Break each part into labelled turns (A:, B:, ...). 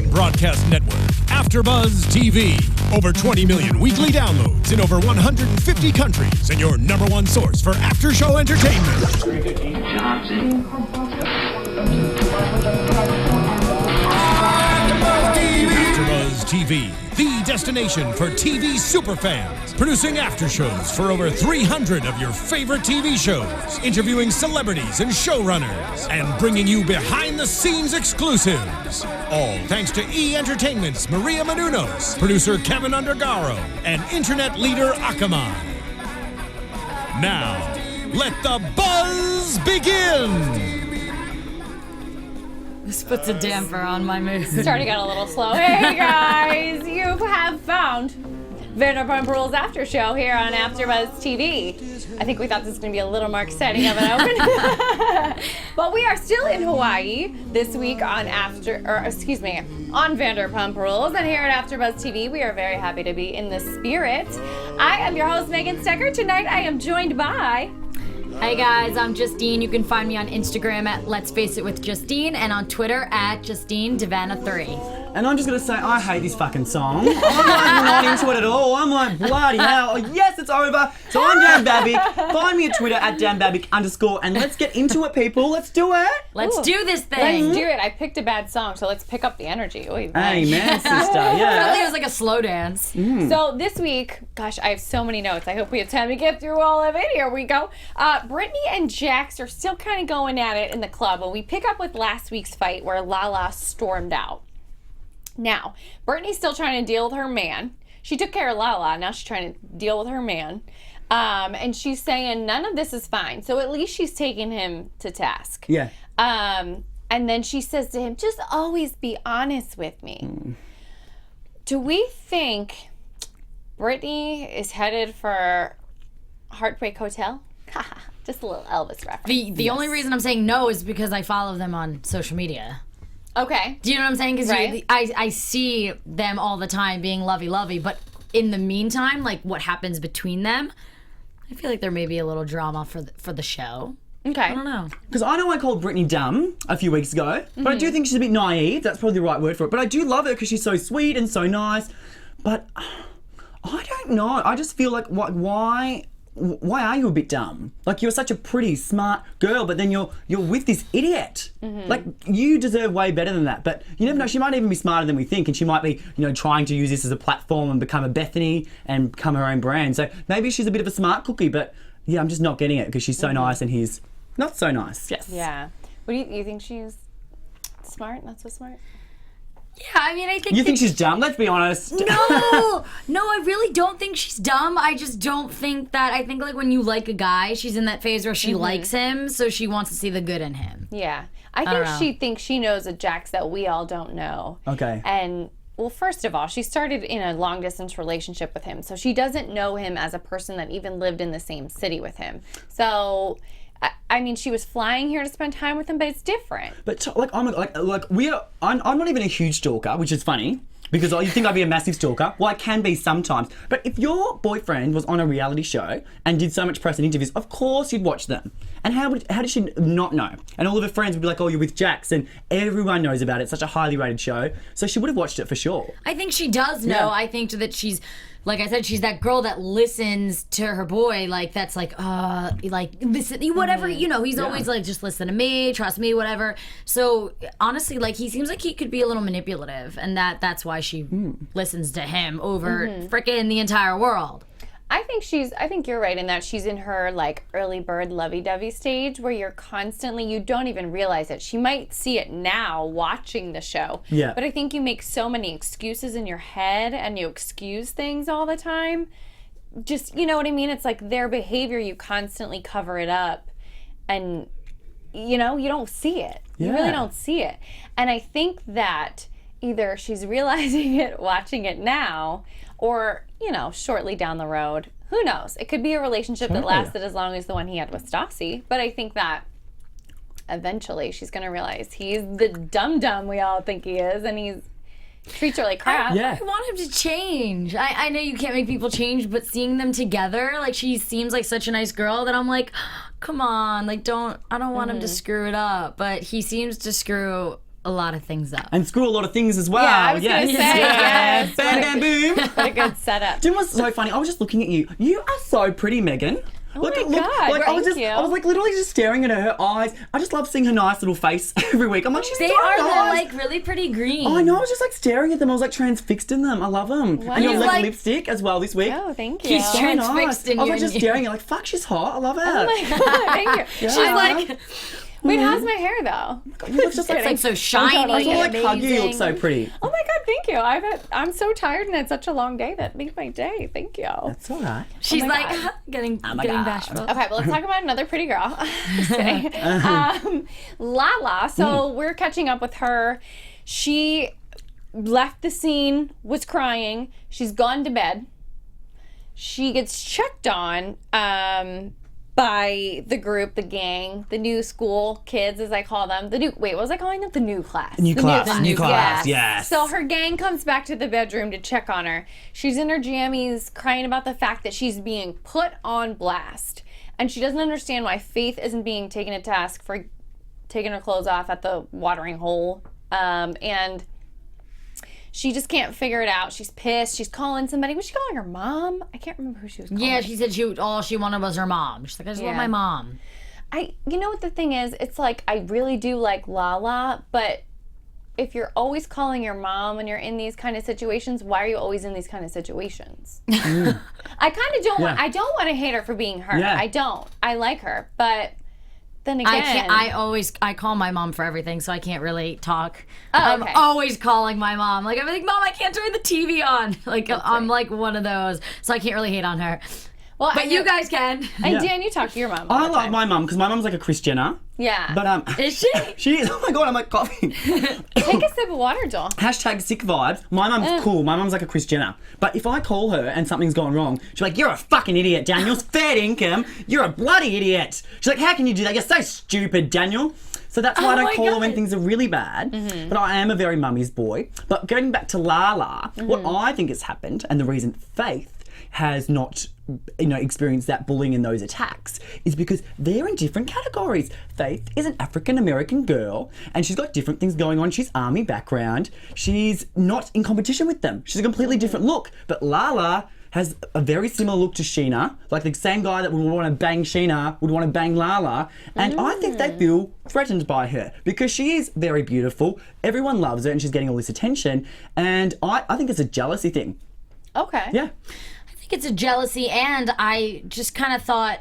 A: Premium Broadcast Network, Afterbuzz TV. Over 20 million weekly downloads in over 150 countries, and your number one source for after-show entertainment. Afterbuzz TV, the destination for TV superfans. Producing aftershows for over 300 of your favorite TV shows. Interviewing celebrities and showrunners. And bringing you behind-the-scenes exclusives. All thanks to E! Entertainment's Maria Menounos, producer Kevin Undergaro, and internet leader Akamai. Now, let the buzz begin!
B: This puts a damper on my mood.
C: Starting out a little slow. Hey guys, you have found Vanderpump Rules After Show here on Afterbuzz TV. I think we thought this was going to be a little more exciting of an open. But we are still in Hawaii this week on on Vanderpump Rules. And here at Afterbuzz TV, we are very happy to be in the spirit. I am your host, Megan Stecher. Tonight I am joined by...
B: Hey guys, I'm Justine. You can find me on Instagram at Let's Face It with Justine and on Twitter at Justine DiVanna 3.
D: And I'm just going to say, I hate this fucking song. I'm like not into it at all. I'm like, bloody hell. Oh, yes, it's over. So I'm Dan Babic. Find me at Twitter at Dan Babic _. And let's get into it, people. Let's do it.
B: Let's do this thing.
C: Let's do it. I picked a bad song, so let's pick up the energy. Oy,
D: Amen, sister.
B: I
D: Yeah.
B: think it was like a slow dance.
C: So this week, gosh, I have so many notes. I hope we have time to get through all of it. Here we go. Brittany and Jax are still kind of going at it in the club. When we pick up with last week's fight where Lala stormed out. Now, Brittany's still trying to deal with her man. She took care of Lala. Now she's trying to deal with her man. And she's saying none of this is fine. So at least she's taking him to task.
D: Yeah.
C: And then she says to him, just always be honest with me. Do we think Brittany is headed for Heartbreak Hotel? Just a little Elvis reference.
B: The only reason I'm saying no is because I follow them on social media.
C: Okay.
B: Do you know what I'm saying? Because
C: Right.
B: I see them all the time being lovey-lovey, but in the meantime, like what happens between them, I feel like there may be a little drama for the show.
C: Okay.
B: I don't know.
D: Because I know I called Brittany dumb a few weeks ago, but I do think she's a bit naive. That's probably the right word for it. But I do love her because she's so sweet and so nice. But I don't know. I just feel like why are you a bit dumb? Like, you're such a pretty, smart girl, but then you're with this idiot. Like, you deserve way better than that. But you never know, she might even be smarter than we think, and she might be, trying to use this as a platform and become a Bethany and become her own brand. So maybe she's a bit of a smart cookie, but yeah, I'm just not getting it because she's so nice and he's not so nice.
B: Yes.
C: Yeah. What do you think she's smart? Not so smart?
B: Yeah, I mean, I think...
D: You think she's dumb? Let's be honest.
B: No, I really don't think she's dumb. I just don't think that... I think, like, when you like a guy, she's in that phase where she likes him, so she wants to see the good in him.
C: Yeah. I think she thinks she knows a Jax that we all don't know.
D: Okay.
C: And, well, first of all, she started in a long-distance relationship with him, so she doesn't know him as a person that even lived in the same city with him. So... I mean, she was flying here to spend time with him, but it's different.
D: But I'm not even a huge stalker, which is funny because you think I'd be a massive stalker. Well, I can be sometimes. But if your boyfriend was on a reality show and did so much press and interviews, of course you'd watch them. And how did she not know? And all of her friends would be like, "Oh, you're with Jax," and everyone knows about it. It's such a highly rated show, so she would have watched it for sure.
B: I think she does know.
D: Yeah.
B: I think that she's, like I said, she's that girl that listens to her boy, like, that's like, listen, whatever, he's always like, just listen to me, trust me, whatever. So, honestly, like, he seems like he could be a little manipulative, and that's why she listens to him over frickin' the entire world.
C: I think you're right in that she's in her, like, early bird lovey-dovey stage where you're constantly, you don't even realize it. She might see it now watching the show.
D: Yeah.
C: But I think you make so many excuses in your head and you excuse things all the time. Just, you know what I mean? It's like their behavior, you constantly cover it up and, you don't see it. You really don't see it. And I think that either she's realizing it, watching it now, or, shortly down the road. Who knows? It could be a relationship that lasted as long as the one he had with Stassi. But I think that eventually she's going to realize he's the dum-dum we all think he is, and he treats her like crap.
B: I want him to change. I know you can't make people change, but seeing them together, like, she seems like such a nice girl that I'm like, come on, like, I don't want him to screw it up. But he seems to screw a lot of things up.
D: And screw a lot of things as well.
C: Yeah, I was gonna say, yes.
D: Bam, bam, boom.
C: What a good setup.
D: Do you know what's so funny? I was just looking at you. You are so pretty, Megan.
C: Oh my God,
D: like, I was
C: thank you.
D: I was like literally just staring at her eyes. I just love seeing her nice little face every week. I'm like, she's
B: They
D: so
B: are
D: nice.
B: like really pretty green.
D: Oh, I know. I was just like staring at them. I was like transfixed in them. I love them.
C: Wow.
D: And you have
B: He's
D: like
B: like-
D: lipstick as well this week.
C: Oh, thank you.
B: He's
D: So
B: transfixed in
D: I was
B: you
D: like just
B: and
D: staring at her like, fuck, she's hot. I love her.
C: Oh my God, thank you.
B: She's
D: Yeah.
B: like,
C: Wait, how's my hair though?
D: You look just
B: it's like so shiny.
D: I was all like,
B: and
D: hug you. You look
B: amazing.
D: so pretty.
C: Oh my God, thank you. I'm so tired and it's such a long day that made my day. Thank you.
D: That's all right.
B: She's
C: Oh my
B: like
C: God.
B: getting
D: my
B: getting
D: God.
B: bashful.
C: Okay, well, let's talk about another pretty girl. Just kidding. Lala. So we're catching up with her. She left the scene, was crying. She's gone to bed. She gets checked on by the group, the gang, the new school kids, as I call them. What was I calling them? The new class.
D: New class.
C: class.
D: New class. Yes.
C: So her gang comes back to the bedroom to check on her. She's in her jammies crying about the fact that she's being put on blast. And she doesn't understand why Faith isn't being taken to task for taking her clothes off at the watering hole. And she just can't figure it out. She's pissed. She's calling somebody. Was she calling her mom? I can't remember who she was calling.
B: Yeah, she said all she wanted was her mom. She's like, I just want
C: Yeah.
B: my mom.
C: You know what the thing is? It's like, I really do like Lala, but if you're always calling your mom when you're in these kind of situations, why are you always in these kind of situations? I kind of don't want,
D: Yeah.
C: I don't want to hate her for being her.
D: Yeah.
C: I don't. I like her, but then again.
B: I can't. I call my mom for everything, so I can't really talk.
C: Oh, okay.
B: I'm always calling my mom. Like I'm like, Mom, I can't turn the TV on. Like I'm like one of those, so I can't really hate on her.
C: Well,
B: But you guys can.
C: And
D: Yeah.
C: Dan, you talk to your mom all
D: I
C: the
D: love
C: time.
D: my mum because my mum's like a Kris Jenner.
C: Yeah.
D: But
B: Is she?
D: she is. Oh my God, I'm like coughing.
C: Take a sip of water, Joel.
D: Hashtag sick vibes. My mum's cool. My mum's like a Kris Jenner. But if I call her and something's gone wrong, she's like, you're a fucking idiot, Daniel. Fair income. You're a bloody idiot. She's like, how can you do that? You're so stupid, Daniel. So that's why I
B: Oh
D: don't
B: my
D: call her when
B: God.
D: things are really bad. But I am a very mummy's boy. But going back to Lala, what I think has happened, and the reason Faith has not experienced that bullying and those attacks is because they're in different categories. Faith is an African American girl and she's got different things going on. She's army background. She's not in competition with them. She's a completely different look. But Lala has a very similar look to Scheana. Like the same guy that would want to bang Scheana would want to bang Lala. And I think they feel threatened by her because she is very beautiful. Everyone loves her and she's getting all this attention. And I think it's a jealousy thing.
C: Okay.
D: Yeah.
B: I think it's a jealousy, and I just kind of thought,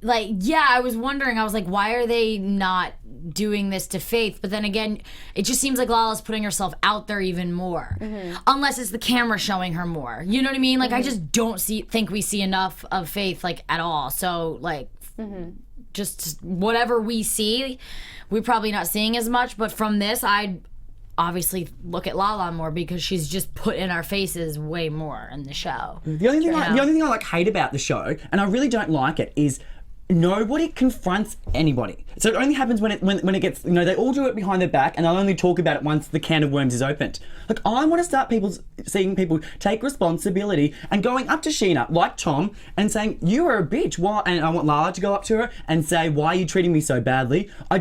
B: like, yeah, I was wondering, I was like, why are they not doing this to Faith? But then again, it just seems like Lala's putting herself out there even more, unless it's the camera showing her more. You know what I mean? Like, I just don't think we see enough of Faith, like, at all. So, like, just whatever we see, we're probably not seeing as much. But from this, I'd obviously look at Lala more because she's just put in our faces way more in the show.
D: The only thing I like hate about the show, and I really don't like it, is nobody confronts anybody. So it only happens when it gets, they all do it behind their back and they'll only talk about it once the can of worms is opened. Like, I want to start seeing people take responsibility and going up to Scheana, like Tom, and saying, you are a bitch. Why? And I want Lala to go up to her and say, why are you treating me so badly? Why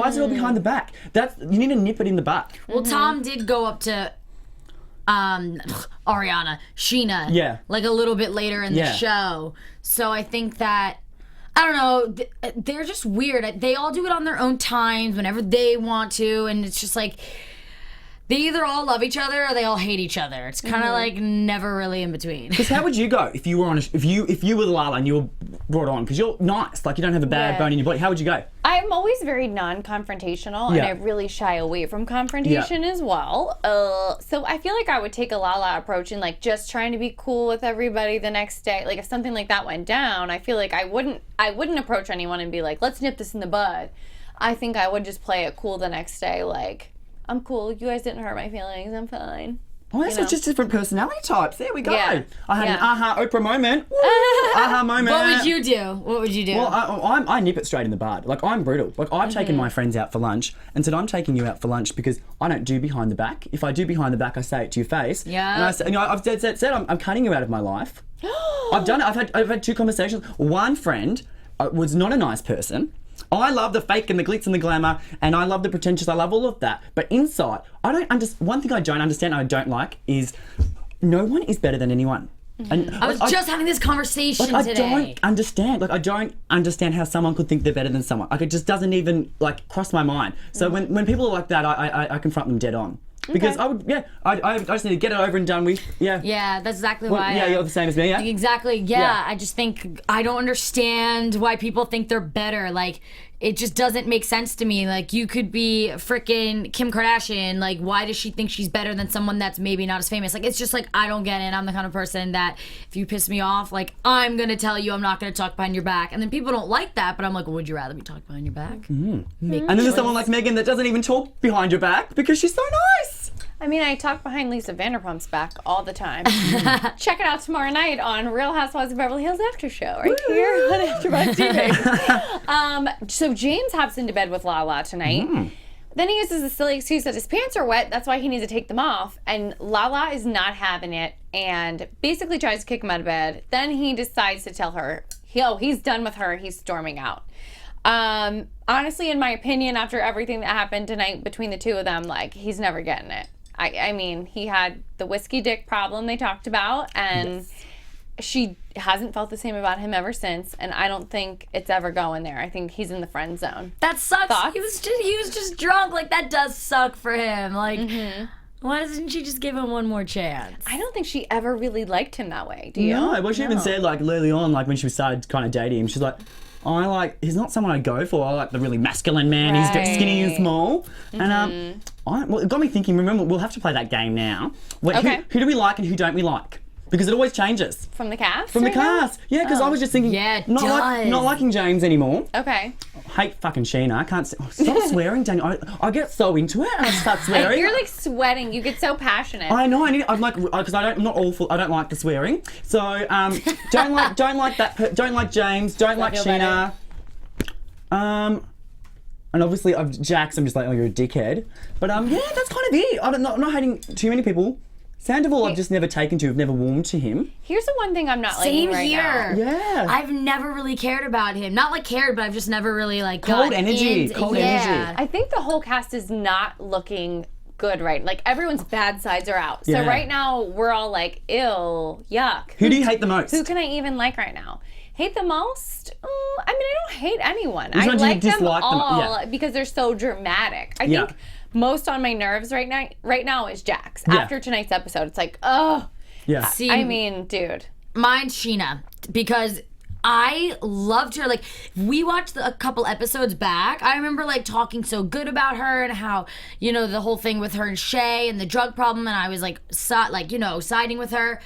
D: is it all behind the back? You need to nip it in the butt.
B: Well, Tom did go up to Ariana, Scheana,
D: Yeah.
B: like a little bit later in the
D: Yeah.
B: show. So I think that, I don't know, they're just weird. They all do it on their own times, whenever they want to, and it's just like, they either all love each other or they all hate each other. It's kind of like never really in between.
D: Because how would you go if you were on if you were Lala and you were brought on? Because you're nice, like you don't have a bad
C: Yeah.
D: bone in your body. How would you go?
C: I'm always very non-confrontational,
D: Yeah.
C: and I really shy away from confrontation as well. So I feel like I would take a Lala approach and like just trying to be cool with everybody the next day. Like if something like that went down, I feel like I wouldn't approach anyone and be like, let's nip this in the bud. I think I would just play it cool the next day, like, I'm cool. You guys didn't hurt my feelings. I'm fine.
D: Oh, that's just different personality types. There we go.
C: Yeah.
D: I had an
C: Yeah.
D: aha Oprah moment. Woo, aha moment.
B: What would you do? What would you do?
D: Well, I nip it straight in the bud. Like, I'm brutal. Like, I've taken my friends out for lunch and said, I'm taking you out for lunch because I don't do behind the back. If I do behind the back, I say it to your face.
B: Yeah.
D: And I say, I've said I'm cutting you out of my life. I've done it. I've had 2 conversations. One friend was not a nice person, I love the fake and the glitz and the glamour, and I love the pretentious. I love all of that. But inside, I don't understand. One thing I don't understand, and I don't like, is no one is better than anyone. And
B: I was just having this conversation
D: I
B: today.
D: don't understand. I don't understand how someone could think they're better than someone. It just doesn't even cross my mind. So when people are like that, I confront them dead on. Because I just need to get it over and done with. Yeah.
B: Yeah, that's exactly why.
D: Yeah, you're the same as me. Yeah.
B: Exactly. Yeah, I just think I don't understand why people think they're better. Like, it just doesn't make sense to me. Like, you could be freaking Kim Kardashian. Like, why does she think she's better than someone that's maybe not as famous? Like, it's just like, I don't get it. I'm the kind of person that if you piss me off, like, I'm gonna tell you I'm not gonna talk behind your back. And then people don't like that, but I'm like, would you rather be talked behind your back?
D: And then there's someone like Megan that doesn't even talk behind your back because she's so nice.
C: I mean, I talk behind Lisa Vanderpump's back all the time. Check it out tomorrow night on Real Housewives of Beverly Hills After Show, right here on Afterbuzz TV. So James hops into bed with Lala tonight. Then he uses the silly excuse that his pants are wet. That's why he needs to take them off. And Lala is not having it and basically tries to kick him out of bed. Then he decides to tell her, he's done with her. He's storming out. Honestly, in my opinion, after everything that happened tonight between the two of them, like, he's never getting it. I mean, he had the whiskey dick problem they talked about, and she hasn't felt the same about him ever since, and I don't think it's ever going there. I think he's in the friend zone.
B: That sucks.
C: Thoughts?
B: He was just drunk. Like, that does suck for him. Like, why doesn't she just give him one more chance?
C: I don't think she ever really liked him that way. Do you?
D: No, well, she even said, early on, when she started kind of dating him, she's like, he's not someone I'd go for. I like the really masculine man. He's skinny and small. And it got me thinking, remember, we'll have to play that game now. Who do we like and who don't we like? Because it always changes.
C: From the cast?
D: From the cast. Yeah, because I was just thinking, not liking James anymore.
C: Okay.
D: Hate fucking Scheana. I can't stop swearing, Daniel. I get so into it and I start swearing.
C: You're like sweating. You get so passionate.
D: I know. I'm like, because I'm not awful. I don't like the swearing. So don't like that. Don't like James. Don't like Scheana. And obviously, Jax. I'm just like, you're a dickhead. But yeah, that's kind of it. I'm not hating too many people. Sandoval, I've just never taken to. I've never warmed to him.
C: Here's the one thing I'm not liking right now.
D: Yeah.
B: I've never really cared about him. Not cared, but I've just never really
D: cold energy. Energy.
C: I think the whole cast is not looking good, right? Like, everyone's bad sides are out. So right now we're all like, ew, yuck.
D: Who do you hate the most?
C: Who can I even like right now? Hate the most? I mean, I don't hate anyone.
D: Which
C: I like them
D: dislike
C: all because they're so dramatic. I think most on my nerves right now is Jax. After tonight's episode, it's like, oh.
D: Yeah.
B: See,
C: I mean, dude.
B: Mine's Scheana, because I loved her. Like, we watched a couple episodes back. I remember talking so good about her and how, the whole thing with her and Shay and the drug problem, and I was siding with her.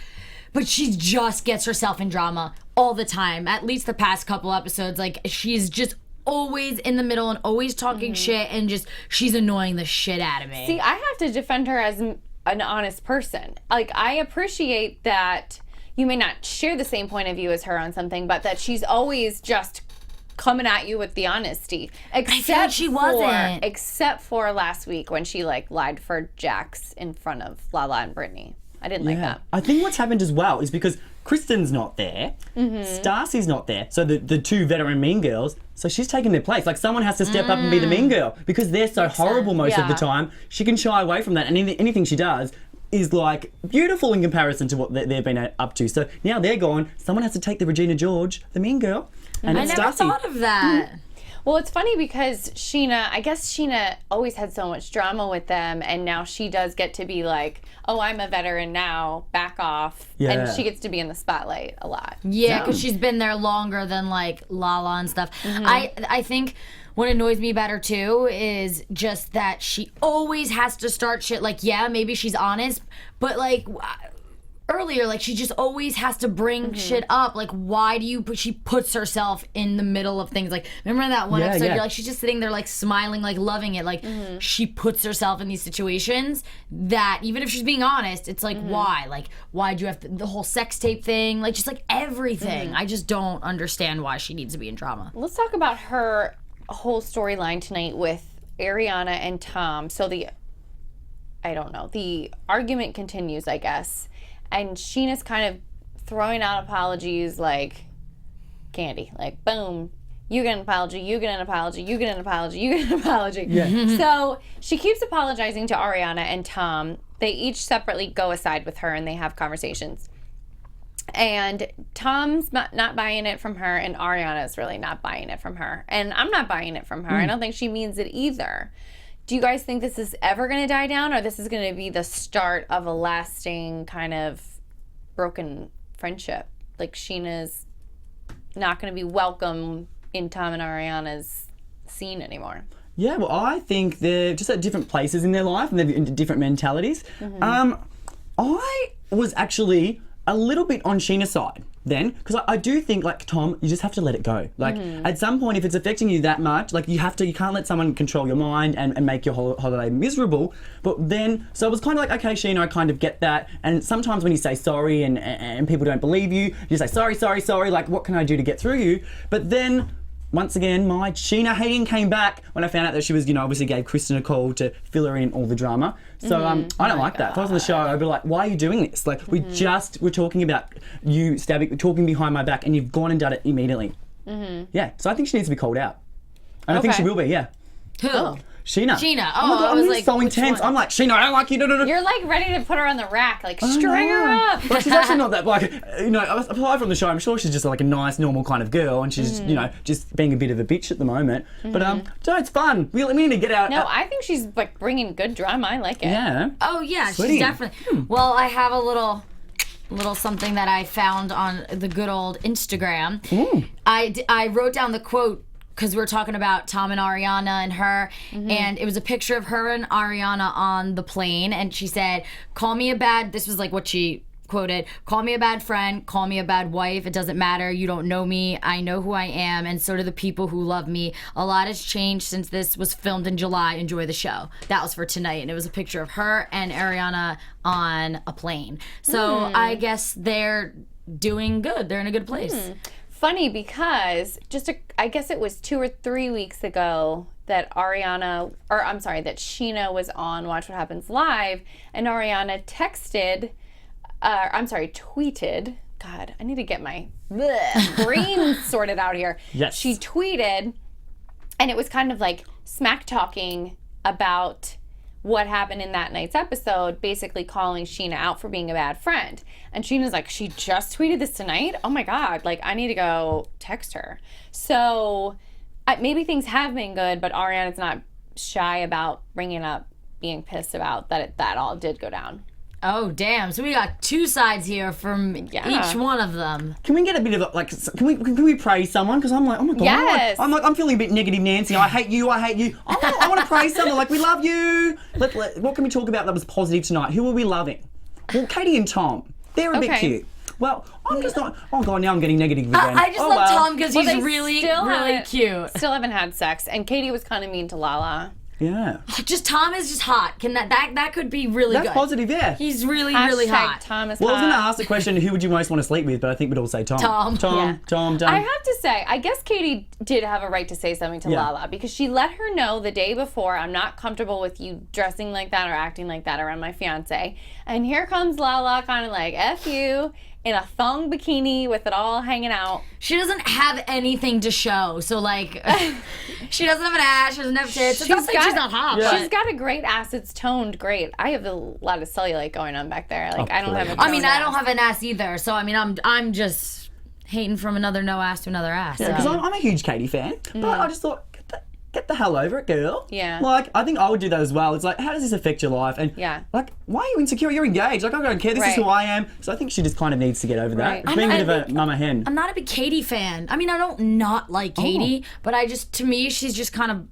B: But she just gets herself in drama all the time. At least the past couple episodes, she's just always in the middle and always talking shit, and she's annoying the shit out of me.
C: See, I have to defend her as an honest person. I appreciate that you may not share the same point of view as her on something, but that she's always just coming at you with the honesty. Except
B: she wasn't.
C: Except for last week when she lied for Jax in front of Lala and Brittany. I didn't like that.
D: I think what's happened as well is because Kristen's not there, Stassi's not there, so the two veteran mean girls, so she's taking their place. Someone has to step up and be the mean girl because they're so horrible most of the time. She can shy away from that, and anything she does is beautiful in comparison to what they've been up to. So now they're gone. Someone has to take the Regina George, the mean girl, and it's
B: never
D: Stassi.
B: thought of that.
C: Well, it's funny because I guess Scheana always had so much drama with them, and now she does get to be like, oh, I'm a veteran now, back off.
D: Yeah.
C: And she gets to be in the spotlight a lot.
B: Yeah, because she's been there longer than Lala and stuff. I think what annoys me about her too is just that she always has to start shit. Maybe she's honest, but earlier, she just always has to bring shit up. Why do you she puts herself in the middle of things? Remember that one episode? You're she's just sitting there smiling, loving it. She puts herself in these situations that even if she's being honest, it's why? Why'd you have the whole sex tape thing? Just everything. I just don't understand why she needs to be in drama.
C: Let's talk about her whole storyline tonight with Ariana and Tom. So the argument continues, I guess. And Scheana's kind of throwing out apologies like candy. Boom. you get an apology, you get an apology, you get an apology, you get an apology.
D: Yeah.
C: So she keeps apologizing to Ariana and Tom. They each separately go aside with her and they have conversations. And Tom's not buying it from her, and Ariana's really not buying it from her. And I'm not buying it from her. I don't think she means it either. Do you guys think this is ever going to die down, or this is going to be the start of a lasting kind of broken friendship? Like Scheana's not going to be welcome in Tom and Ariana's scene anymore.
D: Yeah, well, I think they're just at different places in their life and they're in different mentalities. I was actually a little bit on Scheana's side then, because I do think, like, Tom, you just have to let it go. Like, at some point, if it's affecting you that much, like, you can't let someone control your mind and make your holiday miserable. But then, so it was kind of like, okay, Scheana, I kind of get that. And sometimes when you say sorry and people don't believe you, you say, sorry, like, what can I do to get through you? But then, once again, my Scheana hating came back when I found out that she was, obviously gave Kristen a call to fill her in all the drama. So I don't like that. If I was on the show, I'd be like, why are you doing this? Like, we're talking about you talking behind my back, and you've gone and done it immediately. Yeah, so I think she needs to be called out. And I think she will be, yeah.
B: Who?
D: Scheana.
B: Scheana.
D: Oh my God,
B: I was
D: I'm
B: like,
D: so
B: which
D: intense.
B: one?
D: I'm like, Scheana, I don't like you.
C: You're like ready to put her on the rack, like string her up.
D: But she's actually not that, like, aside from the show, I'm sure she's just like a nice, normal kind of girl, and she's, just being a bit of a bitch at the moment. But, no, it's fun. We need to get out.
C: No, I think she's like bringing good drama. I like it.
D: Yeah.
B: Oh yeah,
D: Sweetie.
B: she's definitely. Well, I have a little something that I found on the good old Instagram. I wrote down the quote because we were talking about Tom and Ariana and her, and it was a picture of her and Ariana on the plane, and she said, this was like what she quoted, call me a bad friend, call me a bad wife, it doesn't matter, you don't know me, I know who I am, and so do the people who love me. A lot has changed since this was filmed in July, enjoy the show. That was for tonight, and it was a picture of her and Ariana on a plane. So I guess they're doing good, they're in a good place.
C: Funny because I guess it was 2 or 3 weeks ago that Scheana was on Watch What Happens Live, and Ariana tweeted. God, I need to get my brain sorted out here.
D: Yes.
C: She tweeted, and it was kind of like smack talking about what happened in that night's episode, basically calling Scheana out for being a bad friend. And Sheena's like, she just tweeted this tonight? Oh my God, like, I need to go text her. So maybe things have been good, but Ariana's not shy about bringing up being pissed about that all did go down.
B: Oh, damn. So we got two sides here from each one of them.
D: Can we get a bit of a, like, can we praise someone? Because I'm like, oh my God.
C: Yes.
D: I'm feeling a bit negative Nancy. I hate you. I want to praise someone. Like, we love you. What can we talk about that was positive tonight? Who are we loving? Well, Katie and Tom. They're a bit cute. Well, I'm just not, oh God, now I'm getting negative again.
B: I just love Tom because he's
C: they
B: really
C: still
B: cute.
C: Still haven't had sex. And Katie was kind of mean to Lala.
D: Yeah.
B: Just Tom is just hot. Can that could be really good.
D: That's positive, yeah.
B: He's really hot.
C: Tom is
D: Well, I was
C: hot.
D: going to ask the question, who would you most want to sleep with? But I think we'd all say Tom.
B: Tom.
D: Tom.
C: I have to say, I guess Katie did have a right to say something to Lala because she let her know the day before, I'm not comfortable with you dressing like that or acting like that around my fiance. And here comes Lala kind of like, F you, in a thong bikini with it all hanging out.
B: She doesn't have anything to show. So, like, she doesn't have an ass, she doesn't have tits. It's not like she's not hot.
D: Yeah.
C: She's got a great ass. It's toned great. I have a lot of cellulite going on back there. Like, I don't have a
B: I don't have an ass either. So, I mean, I'm just hating from another no ass to another ass.
D: Yeah, because I'm a huge Katie fan. But I just thought, get the hell over it, girl.
C: Yeah.
D: Like, I think I would do that as well. It's like, how does this affect your life? And, like, why are you insecure? You're engaged. Like, I don't care. This is who I am. So I think she just kind of needs to get over that. It's being a bit of a mama hen.
B: I'm not a big Katie fan. I mean, I don't not like Katie, but to me, she's just kind of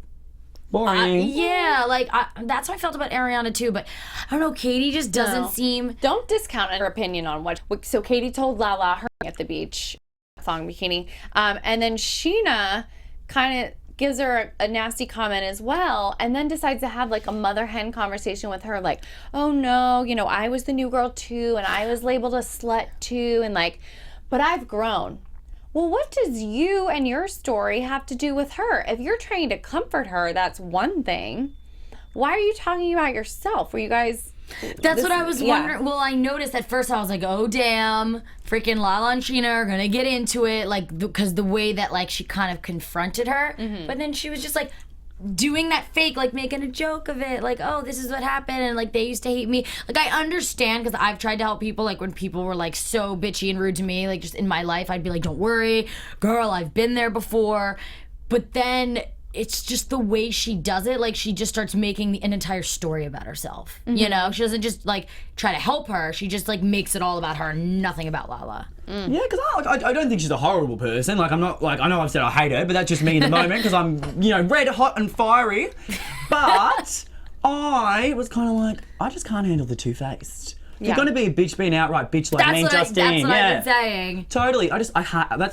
D: boring.
B: That's how I felt about Ariana too, but I don't know, Katie just doesn't seem...
C: Don't discount her opinion on what... So Katie told Lala her at the beach, thong bikini, and then Scheana kind of gives her a nasty comment as well, and then decides to have like a mother hen conversation with her, like, oh no, I was the new girl too, and I was labeled a slut too, and like, but I've grown. Well, what does you and your story have to do with her? If you're trying to comfort her, that's one thing. why are you talking about yourself? Were you guys...
B: That's what I was wondering. Well, I noticed at first I was like, oh, damn, freaking Lala and Scheana are going to get into it, like, because the way that, like, she kind of confronted her. But then she was just, like, doing that fake, like, making a joke of it, like, oh, this is what happened, and, like, they used to hate me. Like, I understand, because I've tried to help people, like, when people were, like, so bitchy and rude to me, like, just in my life, I'd be like, don't worry, girl, I've been there before. But then... it's just the way she does it. Like, she just starts making an entire story about herself. You know? She doesn't just, like, try to help her. She just, like, makes it all about her and nothing about Lala.
D: Yeah, because I don't think she's a horrible person. Like, I'm not, like, I know I've said I hate her, but that's just me in the moment because I'm, you know, red hot and fiery. But I was kind of like, I just can't handle the two-faced. If you're going to be a bitch, be an outright bitch like me and Justine.
B: That's what I've been saying.
D: Totally. That's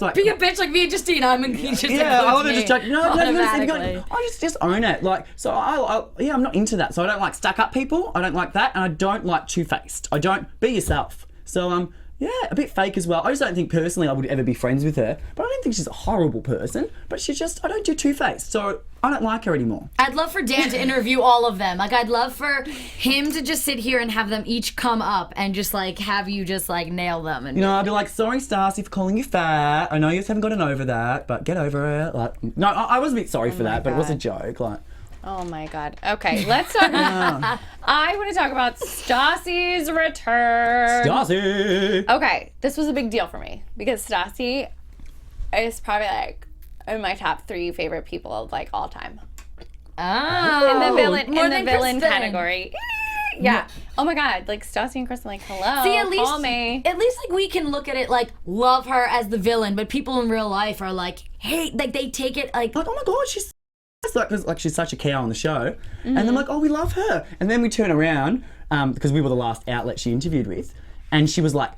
D: like...
B: Be a bitch like me and Justine. I'm just
D: yeah, I love it. Just check. No,
B: automatically.
D: I just own it. Like, so I'm not into that. So I don't like stuck up people. I don't like that, and I don't like two-faced. I don't be yourself. So yeah, a bit fake as well. I just don't think personally I would ever be friends with her. But I don't think she's a horrible person. But she's just, I don't do two-faced. So I don't like her anymore.
B: I'd love for Dan to interview all of them. Like, I'd love for him to just sit here and have them each come up and just, like, have you just, like, nail them. And
D: I'd be like, sorry, Stassi, for calling you fat. I know you haven't gotten over that, but get over it. Like, no, I was a bit sorry for that, but it was a joke. Like,
C: oh my God. Okay, let's talk about... I want to talk about Stassi's return.
D: Stassi!
C: Okay, this was a big deal for me because Stassi is probably like in my top 3 favorite people of like all time.
B: Oh.
C: In the villain
B: Kristen.
C: category. Yeah. Oh my God. Like Stassi and Kristen, like, hello.
B: See, at least,
C: call me.
B: At least like we can look at it like love her as the villain, but people in real life are like, hey, like they take it like
D: oh my God, she's like she's such a cow on the show, and I'm like, oh, we love her, and then we turn around because we were the last outlet she interviewed with, and she was like,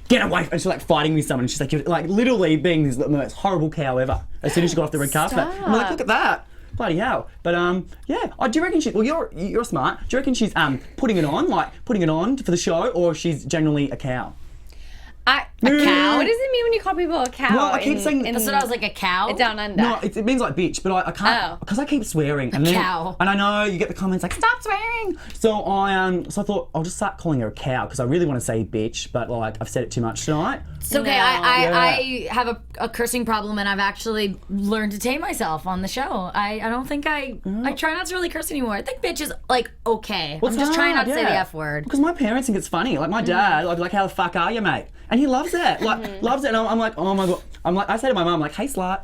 D: get away, and she's like fighting with someone, and she's like literally being this most horrible cow ever. As soon as she got off the red carpet, I'm like, look at that. Bloody hell. But yeah. Oh, do you reckon you're smart. Do you reckon she's putting it on for the show, or she's genuinely a cow?
C: A cow? What does it mean when you call people a cow?
D: Well, I keep saying...
B: That's what I was like, a cow?
C: Down under.
D: No, it means like bitch, but I can't... Because I keep swearing. And
B: cow.
D: And I know you get the comments like, stop swearing! So I thought I'll just start calling her a cow, because I really want to say bitch, but like I've said it too much tonight.
B: It's okay.
C: No.
B: I have a cursing problem, and I've actually learned to tame myself on the show. I don't think I try not to really curse anymore. I think bitch is like okay. I'm just trying not to say the F word.
D: Because my parents think it's funny. Like my dad, I'd be like, how the fuck are you, mate? And he loves it. Like loves it. And I'm like, oh my God. I say to my mum, like, hey slut.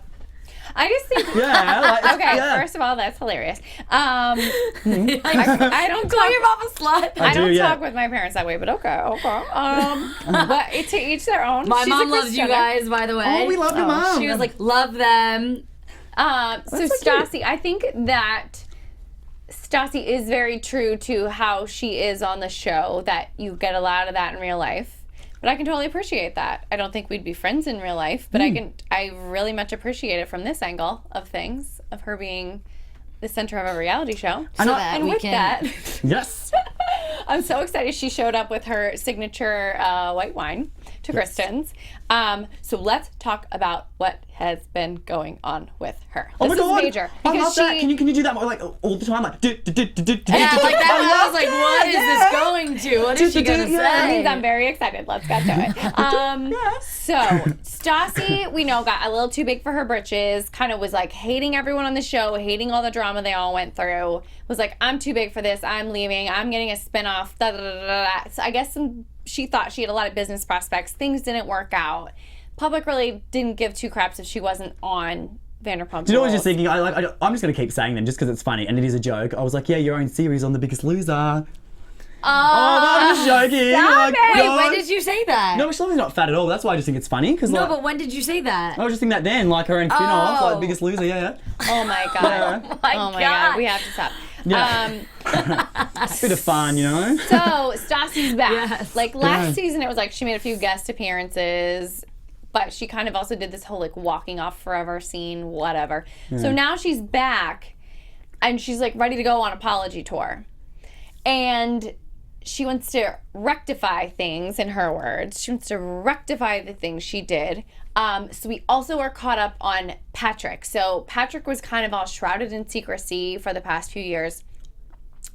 C: I just think...
D: Yeah. Like,
C: okay,
D: yeah.
C: First of all, that's hilarious. I don't
B: call your mom a slut.
C: I don't talk with my parents that way, but okay. But to each their own.
B: My
C: She's
B: mom loves you guys, by the way.
D: Oh, we love your mom.
B: She was like, love them.
C: So Stassi, I think that Stassi is very true to how she is on the show, that you get a lot of that in real life. But I can totally appreciate that. I don't think we'd be friends in real life, but I really much appreciate it from this angle of things, of her being the center of a reality show.
B: And
C: with that,
D: yes,
C: I'm so excited she showed up with her signature white wine to Kristen's. So let's talk about what has been going on with her.
D: Oh my God,
C: is major.
D: I love that. Can you do that like all the time? Like,
B: Yeah, like that. I was like, what is this going to? What is she gonna say?
C: That means I'm very excited. Let's get to it. So Stassi, we know, got a little too big for her britches. Kind of was like hating everyone on the show, hating all the drama they all went through. Was like, I'm too big for this. I'm leaving. I'm getting a spinoff. Da, da, da, da, da. So I guess she thought she had a lot of business prospects. Things didn't work out. Public really didn't give two craps if she wasn't on Vanderpump Rules.
D: Do you know what I was just thinking? I'm just going to keep saying them just because it's funny and it is a joke. I was like, yeah, your own series on The Biggest Loser. Oh, I'm just joking.
B: Wait, when did you say that?
D: No, she's not fat at all. That's why I just think it's funny.
B: No, but when did you say that?
D: I was just thinking that then, like her own spin-off, like Biggest Loser, yeah.
C: Oh my God.
B: Oh my God.
C: We have to stop.
D: Yeah. It's a bit of fun, you know?
C: So, Stassi's back.
B: Yes.
C: Like, last season, it was like she made a few guest appearances, but she kind of also did this whole, like, walking off forever scene, whatever. Yeah. So now she's back, and she's, like, ready to go on apology tour. And she wants to rectify things, in her words. She wants to rectify the things she did. So we also are caught up on Patrick. So Patrick was kind of all shrouded in secrecy for the past few years.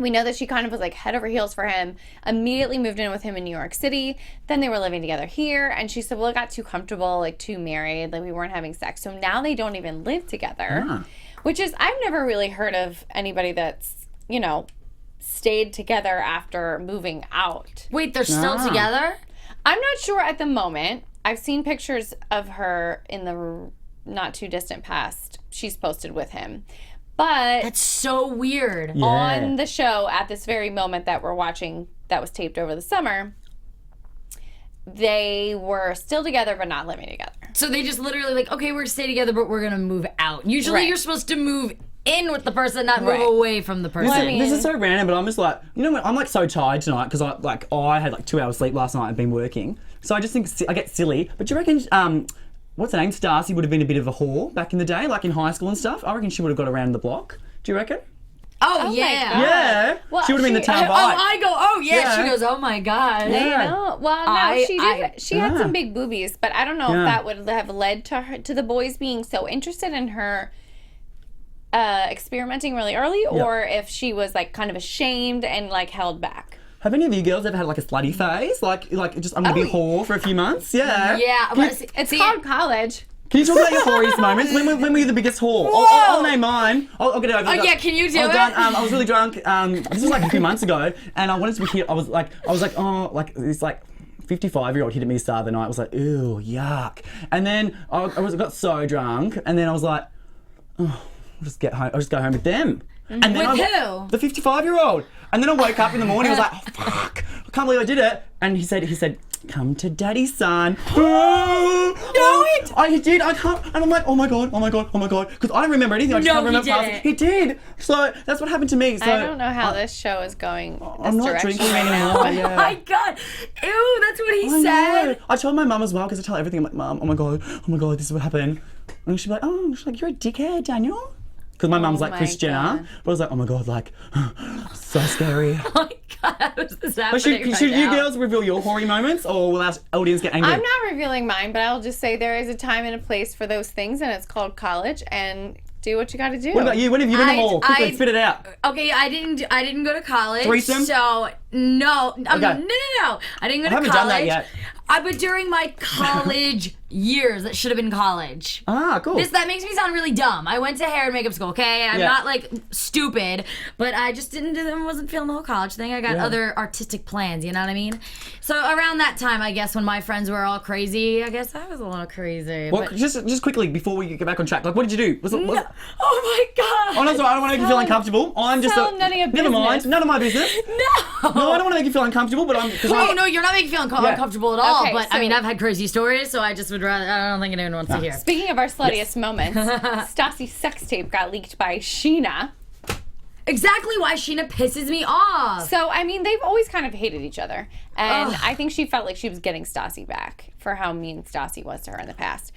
C: We know that she kind of was like head over heels for him, immediately moved in with him in New York City. Then they were living together here. And she said, well, it got too comfortable, like too married, like we weren't having sex. So now they don't even live together, which is, I've never really heard of anybody that's, you know, stayed together after moving out.
B: Wait, they're still together?
C: I'm not sure at the moment. I've seen pictures of her in the not too distant past. She's posted with him. But
B: that's so weird.
C: On the show, at this very moment that we're watching, that was taped over the summer, they were still together but not living together.
B: So they just literally like, okay, we're gonna stay together, but we're gonna move out. Usually you're supposed to move in with the person, not move away from the person.
C: Well, I mean,
D: this is so random, but I'm just like, you know what? I'm like so tired tonight because I had like 2 hours sleep last night. I've been working, so I just think I get silly. But do you reckon what's her name? Stassi would have been a bit of a whore back in the day, like in high school and stuff. I reckon she would have got around the block. Do you reckon?
B: Oh yeah.
D: Yeah.
C: Well,
D: she would have been the town vibe.
B: I go, oh yeah. She goes, oh my god.
C: I know. Well, no, she did. She had
D: Yeah.
C: some big boobies, but I don't know if that would have led to her, to the boys being so interested in her experimenting really early, or if she was like kind of ashamed and like held back.
D: Have any of you girls ever had like a slutty phase? Like just I'm gonna be a whore for a few months? Yeah.
B: Yeah.
C: It's called college.
D: Can you talk about your whoriest moments? When were you the biggest whore? I'll name mine. I'll get it over.
B: Oh yeah, can you do it?
D: I was really drunk. This was like a few monts ago, and I wanted to be hit. I was like, oh, like this like 55-year-old hit at me the other night. I was like, ew, yuck. And then I got so drunk, and then I was like, oh, I'll just get home. I'll just go home with them. And then
B: With who?
D: The 55-year-old. And then I woke up in the morning. I was like, oh, fuck! I can't believe I did it. And he said, come to daddy, son. He did. I can't. And I'm like, oh my god. Because I don't remember anything. I just can't remember. He did. So that's what happened to me. So
C: I don't know how this show is going.
D: I'm not
C: direction
D: drinking
C: right now.
D: anymore.
B: Oh
D: Yeah.
B: my god. Ew, that's what he said.
D: I told my mum as well because I tell everything. I'm like, Mum, oh my god, this is what happened. And she'd be like, you're a dickhead, Daniel. Because my mum's like
C: my
D: Kris Jenner.
C: God.
D: But I was like, oh my god, like, so scary.
B: Oh my god, how is this happening
D: But should
B: right
D: you
B: now?
D: girls reveal your hoary moments, or will our audience get angry?
C: I'm not revealing mine, but I'll just say there is a time and a place for those things, and it's called college, and do what you got to do.
D: What about you? When have you been to the mall? Quickly, spit it out.
B: Okay, I didn't go to college.
D: Threesome?
B: So no,
D: Okay.
B: no. I didn't go to
D: I haven't
B: college.
D: done that yet.
B: But during my college years, that should have been college.
D: Ah, cool.
B: That makes me sound really dumb. I went to hair and makeup school, okay? I'm not like stupid, but I just wasn't feeling the whole college thing. I got other artistic plans, you know what I mean? So around that time, I guess, when my friends were all crazy, I guess I was a little crazy.
D: Well,
B: but...
D: just quickly before we get back on track, like, what did you do?
B: Oh my god!
D: Oh no, sorry, I don't want to make you feel uncomfortable. I'm just
C: Tell none of your
D: never mind,
C: business.
D: none of my business.
B: No!
D: No, I don't want to make you feel uncomfortable, but I'm.
B: Oh no, you're not making me feel uncomfortable at all.
C: Okay,
B: but I
C: so-
B: mean, I've had crazy stories, so I just would rather. I don't think anyone wants to hear.
C: Speaking of our sluttiest moments, Stassi's sex tape got leaked by Scheana.
B: Exactly why Scheana pisses me off.
C: So, I mean, they've always kind of hated each other. And I think she felt like she was getting Stassi back for how mean Stassi was to her in the past.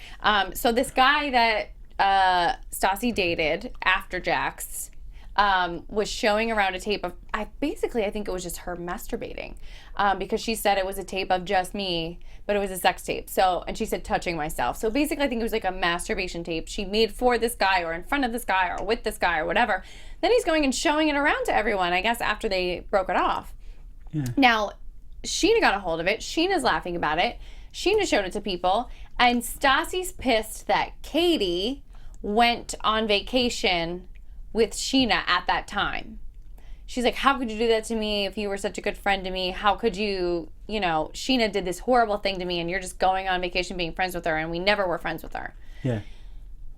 C: So this guy that Stassi dated after Jax was showing around a tape of, I think it was just her masturbating. Because she said it was a tape of just me, but it was a sex tape. So, and she said touching myself. So basically I think it was like a masturbation tape she made for this guy or in front of this guy or with this guy or whatever. Then he's going and showing it around to everyone, I guess, after they broke it off. Yeah. Now, Scheana got a hold of it. Sheena's laughing about it. Scheana showed it to people. And Stassi's pissed that Katie went on vacation with Scheana at that time. She's like, how could you do that to me if you were such a good friend to me? How could you, Scheana did this horrible thing to me and you're just going on vacation being friends with her and we never were friends with her.
D: Yeah.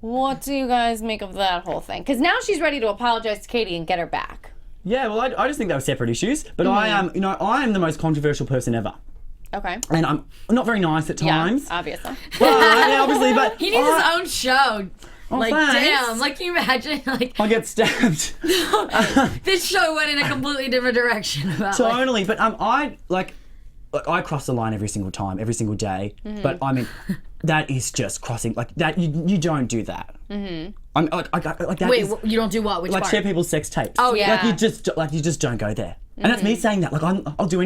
C: What do you guys make of that whole thing? Because now she's ready to apologize to Katie and get her back.
D: Yeah, well, I just think they were separate issues. But I am the most controversial person ever.
C: Okay.
D: And I'm not very nice at times.
C: Yeah, obviously.
D: Yeah, obviously, but
B: He needs his own show. Like,
D: thanks.
B: damn. Like, can you imagine? Like,
D: I get stabbed.
B: this show went in a completely different direction. About, like,
D: Totally, but I cross the line every single time, every single day. But I mean, that is just crossing. Like that, you don't do that. I'm like that.
B: wait,
D: is,
B: you don't do what? Which
D: like
B: part?
D: share people's sex tapes.
B: Oh, yeah.
D: Like you just don't go there. And that's me saying that. Like, I'll do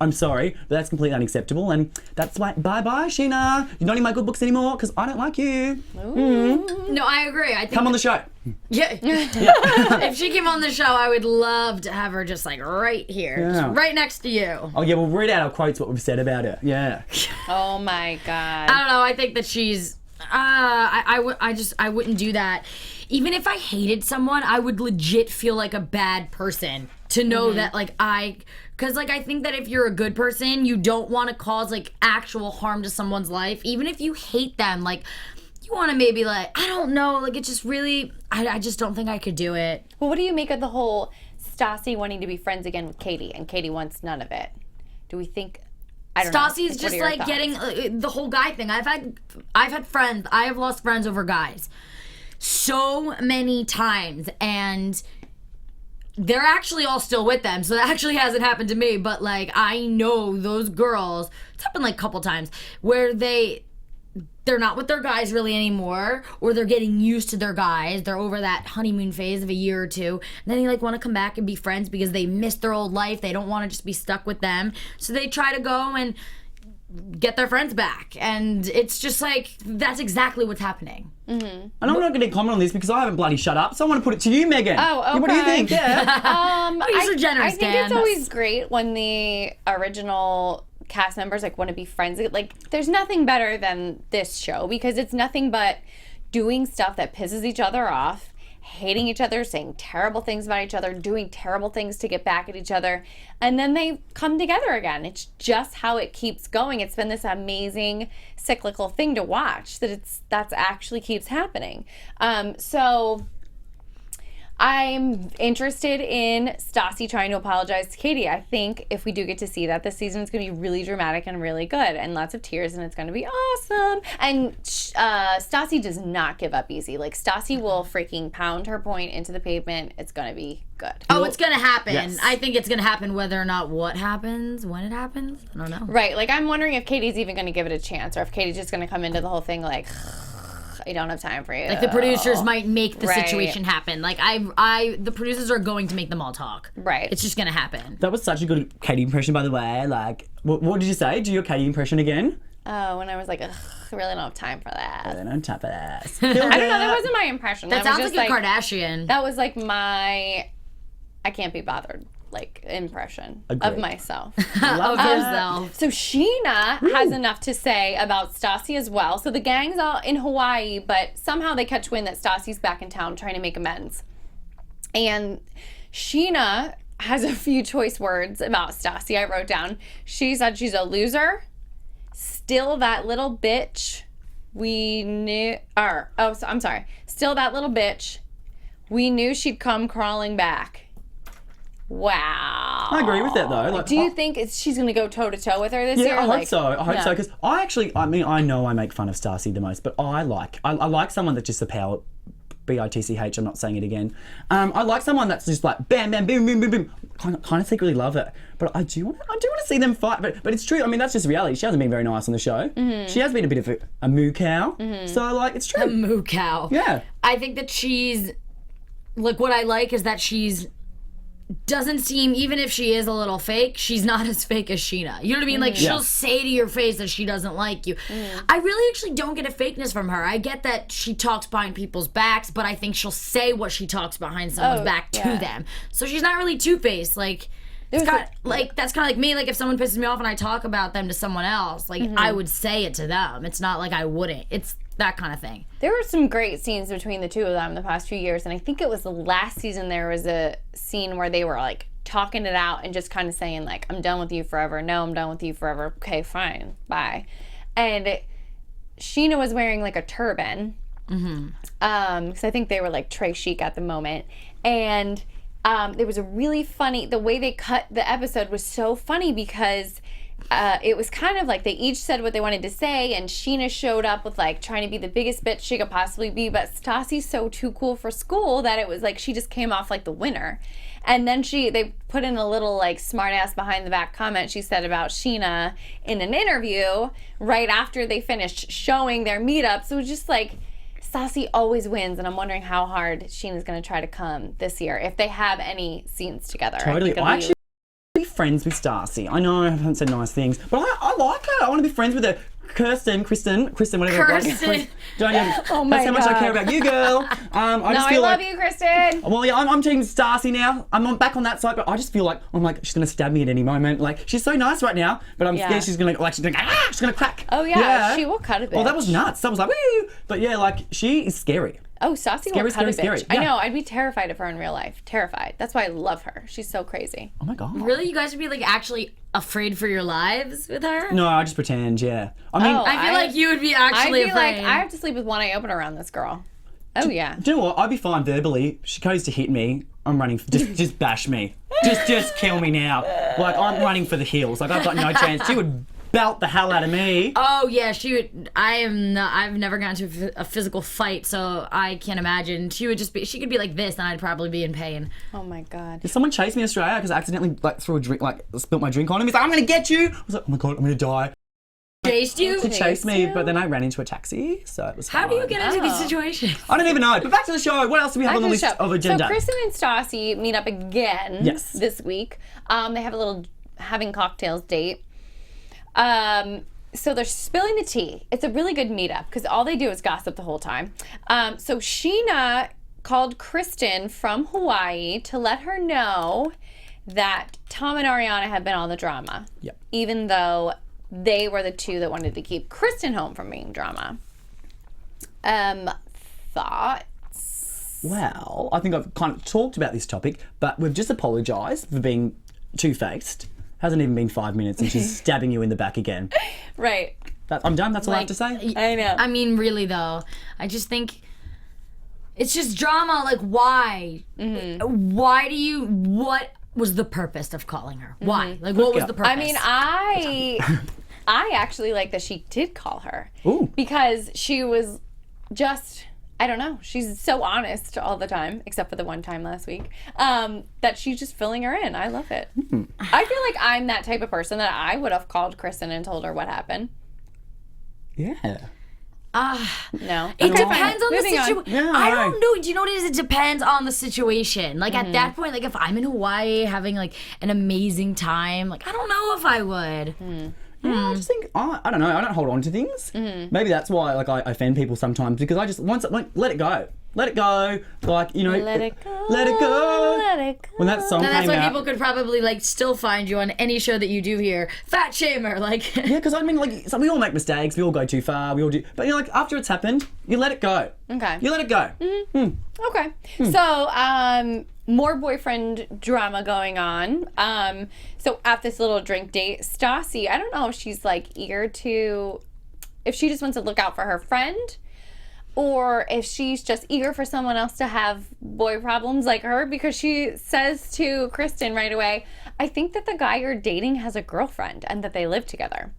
D: I'm sorry, but that's completely unacceptable. And that's why, bye-bye, Scheana. You're not in my good books anymore because I don't like you.
B: No, I agree. I think
D: Come on the show.
B: Yeah. If she came on the show, I would love to have her just like right here, just right next to you.
D: Oh, yeah, we'll read out our quotes, what we've said about her. Yeah.
C: Oh, my God.
B: I don't know. I think that she's... I wouldn't do that. Even if I hated someone, I would legit feel like a bad person to know that, like, because, like, I think that if you're a good person, you don't want to cause, like, actual harm to someone's life. Even if you hate them, like, you want to maybe, like, I don't know, like, it just really, I just don't think I could do it.
C: Well, what do you make of the whole Stassi wanting to be friends again with Katie, and Katie wants none of it? Do we think...
B: Stassi's just like getting the whole guy thing. I've had friends. I have lost friends over guys so many times, and they're actually all still with them. So that actually hasn't happened to me. But like I know those girls. It's happened like a couple times where they're not with their guys really anymore, or they're getting used to their guys. They're over that honeymoon phase of a year or two. And then they like want to come back and be friends because they miss their old life. They don't want to just be stuck with them. So they try to go and get their friends back. And it's just like, that's exactly what's happening.
D: Mm-hmm. And I'm not going to comment on this because I haven't bloody shut up. So I want to put it to you, Megan.
C: Oh, okay.
D: What do you think? Yeah.
B: You're so generous,
C: I think
B: Dan.
C: it's always great when the original cast members like want to be friends. Like, there's nothing better than this show because it's nothing but doing stuff that pisses each other off, hating each other, saying terrible things about each other, doing terrible things to get back at each other, and then they come together again. It's just how it keeps going. It's been this amazing cyclical thing to watch that's actually keeps happening. So I'm interested in Stassi trying to apologize to Katie. I think if we do get to see that, this season is going to be really dramatic and really good and lots of tears, and it's going to be awesome. And Stassi does not give up easy. Like, Stassi will freaking pound her point into the pavement. It's going to be good.
B: Oh, it's going to happen.
D: Yes.
B: I think it's going to happen whether or not what happens, when it happens. I don't know.
C: Right. Like, I'm wondering if Katie's even going to give it a chance, or if Katie's just going to come into the whole thing like... I don't have time for you.
B: Like the producers might make the situation happen. Like the producers are going to make them all talk.
C: Right.
B: It's just gonna happen.
D: That was such a good Katie impression, by the way. Like, what did you say? Do your Katie impression again?
C: Oh, when I was like, ugh, I really don't have time for that.
D: I don't have time for that.
C: I don't know. That wasn't my impression.
B: That sounds like a Kardashian.
C: That was like my I can't be bothered like impression of myself.
B: Of yourself.
C: So Scheana has enough to say about Stassi as well. So the gang's all in Hawaii, but somehow they catch wind that Stassi's back in town trying to make amends. And Scheana has a few choice words about Stassi I wrote down. She said she's a loser, still that little bitch we knew, still that little bitch we knew she'd come crawling back. Wow.
D: I agree with that, though. Like,
C: do you think she's going to go toe-to-toe with her this year?
D: Yeah, I hope so. I hope so. Because I know I make fun of Stassi the most, but I like someone that's just a power, B-I-T-C-H, I'm not saying it again. I like someone that's just like bam, bam, boom, boom, boom, boom. Kind of secretly love it. But I do want to see them fight. But it's true. I mean, that's just reality. She hasn't been very nice on the show. Mm-hmm. She has been a bit of a moo cow. Mm-hmm. So, like, it's true.
B: A moo cow.
D: Yeah.
B: I think that she's, like, what I like is that doesn't seem, even if she is a little fake, she's not as fake as Scheana. You know what I mean? Like, she'll say to your face that she doesn't like you. I really actually don't get a fakeness from her. I get that she talks behind people's backs, but I think she'll say what she talks behind someone's back to them. So she's not really two-faced. Like, that's kind of like me. Like, if someone pisses me off and I talk about them to someone else, like, I would say it to them. It's not like I wouldn't. It's that kind of thing.
C: There were some great scenes between the two of them the past few years, and I think it was the last season there was a scene where they were like talking it out and just kind of saying like, I'm done with you forever. No, I'm done with you forever. Okay, fine. Bye. And Scheana was wearing like a turban. Mm-hmm. Because I think they were like très chic at the moment. And it was a really funny, the way they cut the episode was so funny because it was kind of like they each said what they wanted to say, and Scheana showed up with like trying to be the biggest bitch she could possibly be, but Stassi's so too cool for school that it was like she just came off like the winner. And then they put in a little like smart ass behind the back comment she said about Scheana in an interview right after they finished showing their meetup. So it was just like Stassi always wins, and I'm wondering how hard Scheana's going to try to come this year if they have any scenes together.
D: Totally. friends with Stassi. I know I haven't said nice things, but I like her. I want to be friends with her. Kristen, whatever.
B: Kirsten.
C: Oh my
D: That's how much I
C: God.
D: care about you, girl. I
C: love you, Kristen.
D: Well, yeah, I'm team Stassi now. I'm back on that side, but I just feel like she's gonna stab me at any moment. Like she's so nice right now, but I'm scared she's gonna she's gonna crack.
C: Oh yeah, she will cut a bitch.
D: Well, that was nuts. I was like, woo! But yeah, like she is scary.
C: Oh, Stassi will cut
D: scary,
C: a bitch.
D: scary.
C: I
D: Yeah.
C: know. I'd be terrified of her in real life. Terrified. That's why I love her. She's so crazy.
D: Oh my God.
B: Really? You guys would be like actually afraid for your lives with her?
D: No, I just pretend. Yeah. I mean,
B: I feel like you would be actually
C: I'd be
B: afraid.
C: like, I have to sleep with one eye open around this girl. Oh yeah.
D: do you know what? I'd be fine verbally. She goes to hit me. I'm running. Just bash me. Just kill me now. Like I'm running for the hills. Like I've got no chance. She would belt the hell out of me.
B: Oh yeah, she would. I've never gotten to a physical fight, so I can't imagine. She could be like this, and I'd probably be in pain.
C: Oh my God.
D: Did someone chase me in Australia because I accidentally threw a drink, spilt my drink on him? He's like, I'm gonna get you. I was like, oh my God, I'm gonna die.
B: Chased you?
D: He chased me, but then I ran into a taxi, so it was
B: How do you
D: fine.
B: get into these situations?
D: I don't even know. But back to the show. What else do we have on the list of agenda?
C: So Kristen and Stassi meet up again this week. They have a little having cocktails date. So they're spilling the tea. It's a really good meetup because all they do is gossip the whole time. So Scheana called Kristen from Hawaii to let her know that Tom and Ariana had been all the drama.
D: Yep.
C: Even though they were the two that wanted to keep Kristen home from being drama. Thoughts?
D: Well, I think I've kind of talked about this topic, but we've just apologised for being two-faced. Hasn't even been 5 minutes and she's stabbing you in the back again.
C: Right.
D: I'm done. That's all I have to say.
C: I know.
B: I mean, really though, I just think it's just drama. Like, why?
C: Mm-hmm.
B: What was the purpose of calling her? Why? Like, what was the purpose?
C: I mean, I actually like that she did call her.
D: Ooh.
C: Because she was just, I don't know, she's so honest all the time, except for the one time last week, that she's just filling her in. I love it. I feel like I'm that type of person that I would have called Kristen and told her what happened.
D: Yeah.
C: No.
B: It depends on the
C: Moving on.
B: situation.
D: Yeah,
B: I
D: right.
B: don't know. Do you know what it is? It depends on the situation. Like at that point, like if I'm in Hawaii having like an amazing time, like I don't know if I would.
D: Yeah, I just think, I don't know, I don't hold on to things. Maybe that's why like I offend people sometimes because I just, let it go. Let it go. Like, you know.
C: Let it go.
D: Let it go.
C: Let it go.
D: When that song
B: And that's
D: came
B: why
D: out.
B: people could probably like still find you on any show that you do here. Fat shamer, like.
D: Yeah, because I mean, like, so we all make mistakes. We all go too far. We all do. But, you know, like, after it's happened, you let it go.
C: Okay.
D: You let it go.
C: Okay. So, more boyfriend drama going on. So at this little drink date, Stassi, I don't know if she's like eager to, if she just wants to look out for her friend, or if she's just eager for someone else to have boy problems like her, because she says to Kristen right away, I think that the guy you're dating has a girlfriend and that they live together.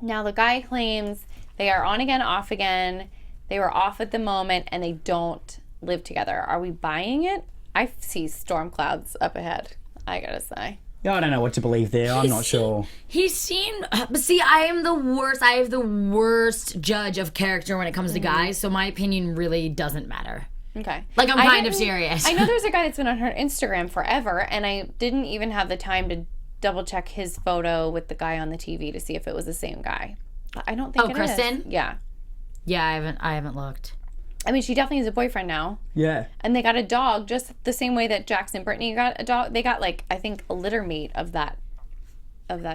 C: Now the guy claims they are on again, off again. They were off at the moment and they don't live together. Are we buying it? I see storm clouds up ahead, I gotta say.
D: Yeah, I don't know what to believe there. I'm not sure.
B: He seemed, but see, I am the worst. I have the worst judge of character when it comes to guys, so my opinion really doesn't matter.
C: Okay.
B: Like, I'm kind of serious.
C: I know there's a guy that's been on her Instagram forever, and I didn't even have the time to double check his photo with the guy on the TV to see if it was the same guy. But I don't think it is.
B: Kristen?
C: Yeah.
B: Yeah, I haven't looked.
C: I mean, she definitely has a boyfriend now.
D: Yeah.
C: And they got a dog just the same way that Jax and Brittany got a dog. They got, like, I think a litter mate of that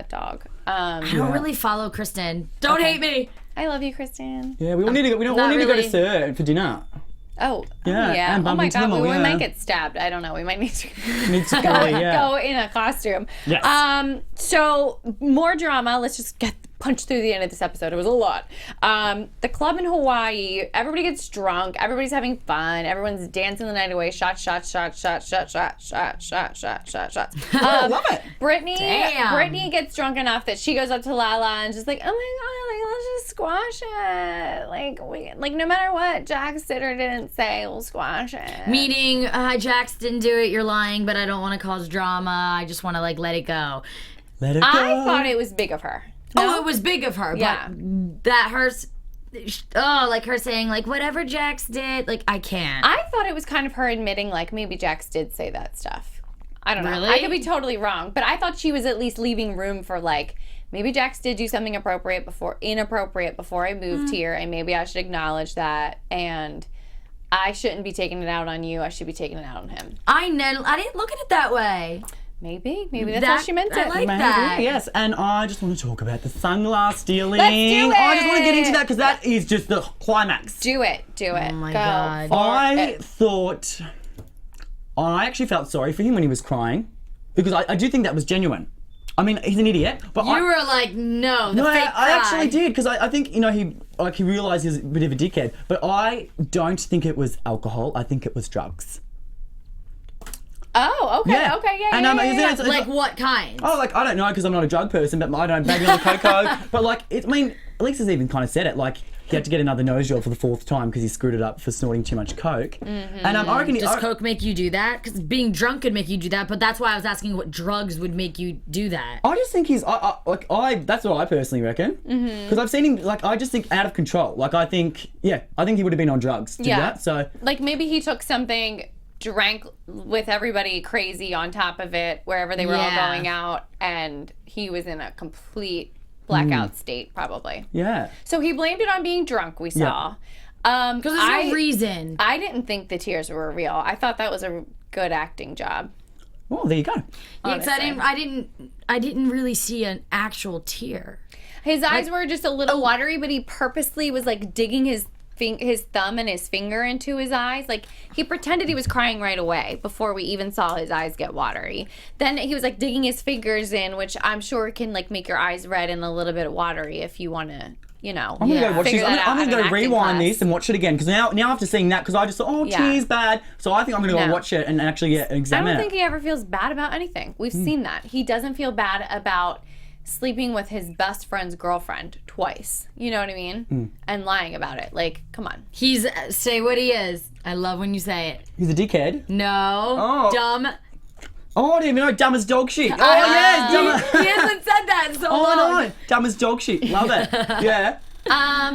C: dog.
B: I don't really follow Kristen. Don't hate me.
C: I love you, Kristen.
D: Yeah, we all need to go. We all
B: Not
D: need to go to
B: really.
D: Sir for dinner.
C: Oh,
D: Yeah,
C: yeah.
D: and
C: Oh
D: bump
C: my
D: into
C: God,
D: them all,
C: we
D: yeah.
C: might get stabbed. I don't know. We might need to
D: Needs to go, yeah.
C: go in a costume.
D: Yes.
C: So more drama. Let's just punch through the end of this episode. It was a lot. The club in Hawaii. Everybody gets drunk. Everybody's having fun. Everyone's dancing the night away. Shots.
D: I love it.
C: Brittany
B: Damn.
C: gets drunk enough that she goes up to Lala and just like, oh my God, like let's just squash it. Like no matter what Jax did or didn't say, we'll squash it.
B: Meaning, Jax didn't do it, you're lying, but I don't want to cause drama. I just want to, like, let it go.
D: Let it go.
C: I thought it was big of her.
B: Oh, it was big of her,
C: Yeah.
B: but that hurts. Oh, like her saying, like, whatever Jax did, like, I can't.
C: I thought it was kind of her admitting, like, maybe Jax did say that stuff. I don't know.
B: Really?
C: I could be totally wrong, but I thought she was at least leaving room for like, maybe Jax did do something inappropriate before I moved here, and maybe I should acknowledge that, and I shouldn't be taking it out on you. I should be taking it out on him.
B: I didn't look at it that way.
C: Maybe that's how she meant it.
B: I like
D: Maybe,
B: that.
D: yes. And I just want to talk about the sunglass stealing.
C: Let's do it.
D: I just want to get into that because that is just the climax.
C: Do it.
B: Oh my
C: Go
B: God.
C: for
D: I actually felt sorry for him when he was crying because I do think that was genuine. I mean, he's an idiot, but
B: You were like, no, the fake
D: I
B: cry.
D: actually did because I think he realised he's a bit of a dickhead, but I don't think it was alcohol. I think it was drugs.
C: Oh, okay,
D: Yeah.
C: okay, yeah,
D: And,
C: yeah.
D: it's
B: Like what kind?
D: Oh, like, I don't know because I'm not a drug person, but I don't bang on the cocoa. But like, at least he's even kind of said it. Like, he had to get another nose job for the 4th time because he screwed it up for snorting too much coke.
C: Mm-hmm.
D: And I reckon
B: Does coke make you do that? Because being drunk could make you do that, but that's why I was asking what drugs would make you do that.
D: I just think he's that's what I personally reckon. Because I've seen him I just think out of control. Like I think he would have been on drugs to do that. So
C: like maybe he took something, drank with everybody crazy on top of it wherever they were all going out, and he was in a complete blackout state probably.
D: yeah.
C: So he blamed it on being drunk, we saw.
B: Because there's no reason.
C: I didn't think the tears were real. I thought that was a good acting job.
D: Well, there you go.
B: Yeah, 'cause I didn't really see an actual tear.
C: His eyes were just a little watery, but he purposely was like digging his thumb and his finger into his eyes. Like he pretended he was crying right away before we even saw his eyes get watery. Then he was like digging his fingers in, which I'm sure can like make your eyes red and a little bit watery if you want to,
D: I'm gonna go watch
C: figure
D: this.
C: that out
D: I'm
C: at
D: gonna
C: an
D: go
C: acting
D: rewind
C: class.
D: this and watch it again because now after seeing that, because I just thought, tears bad. So I think I'm gonna go
C: No.
D: watch it and actually examine
C: I
D: it.
C: don't think he ever feels bad about anything. We've seen that. He doesn't feel bad about sleeping with his best friend's girlfriend twice. You know what I mean? And lying about it. Like, come on.
B: He's, say what he is. I love when you say it.
D: He's a dickhead.
B: No. Dumb.
D: Oh, I didn't even know. Dumb as dog shit. Oh, yes. Dumb.
B: He hasn't said that in so
D: Oh,
B: long.
D: no. Dumb as dog shit. Love it. Yeah.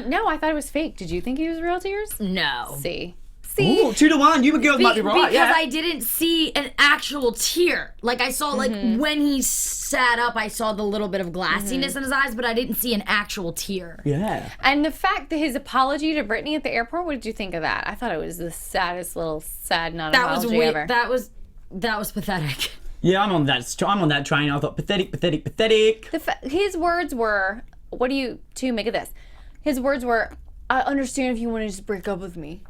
C: No, I thought it was fake. Did you think he was real tears?
B: No.
C: See?
D: Ooh, 2-1. You girls might be right.
B: Because I didn't see an actual tear. Like I saw, like when he sat up, I saw the little bit of glassiness in his eyes, but I didn't see an actual tear.
D: Yeah.
C: And the fact that his apology to Brittany at the airport, what did you think of that? I thought it was the saddest little sad non-apology
B: That was
C: ever.
B: That was pathetic.
D: Yeah, I'm on that train. I thought pathetic.
C: His words were, what do you two make of this? His words were, I understand if you want to just break up with me.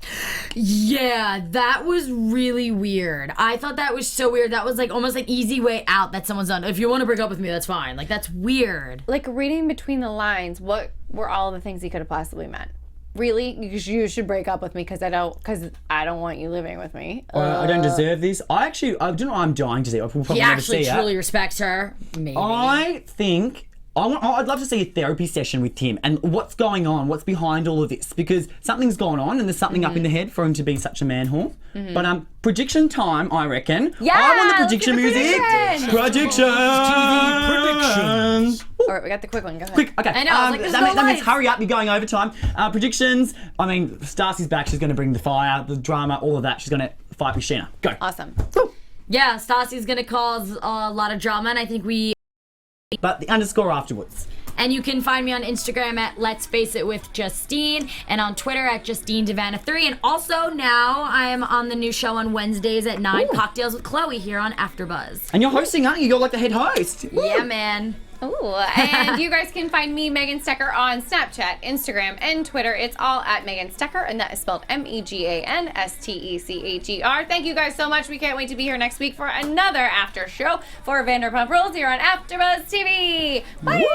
B: Yeah, that was really weird. I thought that was so weird. That was like almost like easy way out that someone's done. If you want to break up with me, that's fine. Like that's weird.
C: Like reading between the lines, what were all the things he could have possibly meant? Really? You should break up with me because I don't want you living with me.
D: I don't deserve this. I do you know what I'm dying to see. I'll probably
B: He
D: never
B: actually
D: see
B: truly
D: it.
B: respects her. Maybe.
D: I think I'd love to see a therapy session with Tim and what's going on, what's behind all of this, because something's gone on and there's something up in the head for him to be such a man-whore. But prediction time, I reckon.
C: Yeah,
D: I want the
C: let's
D: prediction
C: do the
D: music.
C: predictions.
D: Predictions.
A: TV predictions.
C: All right, we got the quick one. Go ahead.
D: Quick, okay.
B: I know, I was like, there's
D: that,
B: no
D: means, that means
B: lights.
D: hurry up, you're going overtime. Predictions. I mean, Stassi's back. She's going to bring the fire, the drama, all of that. She's going to fight with Scheana. Go.
C: Awesome.
B: Yeah, Stassi's gonna cause a lot of drama, and I think
D: But the underscore afterwards.
B: And you can find me on Instagram at Let's Face It with Justine, and on Twitter at Justine DiVanna 3. And also now I am on the new show on Wednesdays at 9, Cocktails with Chloe here on Afterbuzz.
D: And you're hosting, aren't you? You're like the head host.
B: Yeah, man.
C: Ooh, and you guys can find me, Megan Stecher, on Snapchat, Instagram, and Twitter. It's all at Megan Stecher, and that is spelled MEGANSTECHER. Thank you guys so much. We can't wait to be here next week for another after show for Vanderpump Rules here on Afterbuzz TV. Bye!
D: Woo!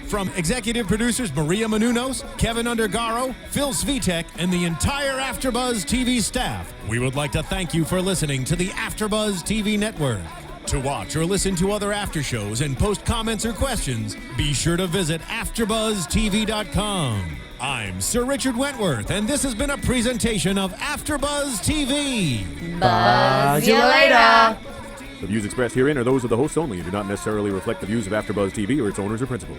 A: From executive producers Maria Menounos, Kevin Undergaro, Phil Svitek, and the entire Afterbuzz TV staff, we would like to thank you for listening to the Afterbuzz TV network. To watch or listen to other after shows and post comments or questions, be sure to visit AfterbuzzTV.com. I'm Sir Richard Wentworth, and this has been a presentation of Afterbuzz TV.
C: Buzz you later.
E: The views expressed herein are those of the hosts only and do not necessarily reflect the views of AfterBuzz TV or its owners or principals.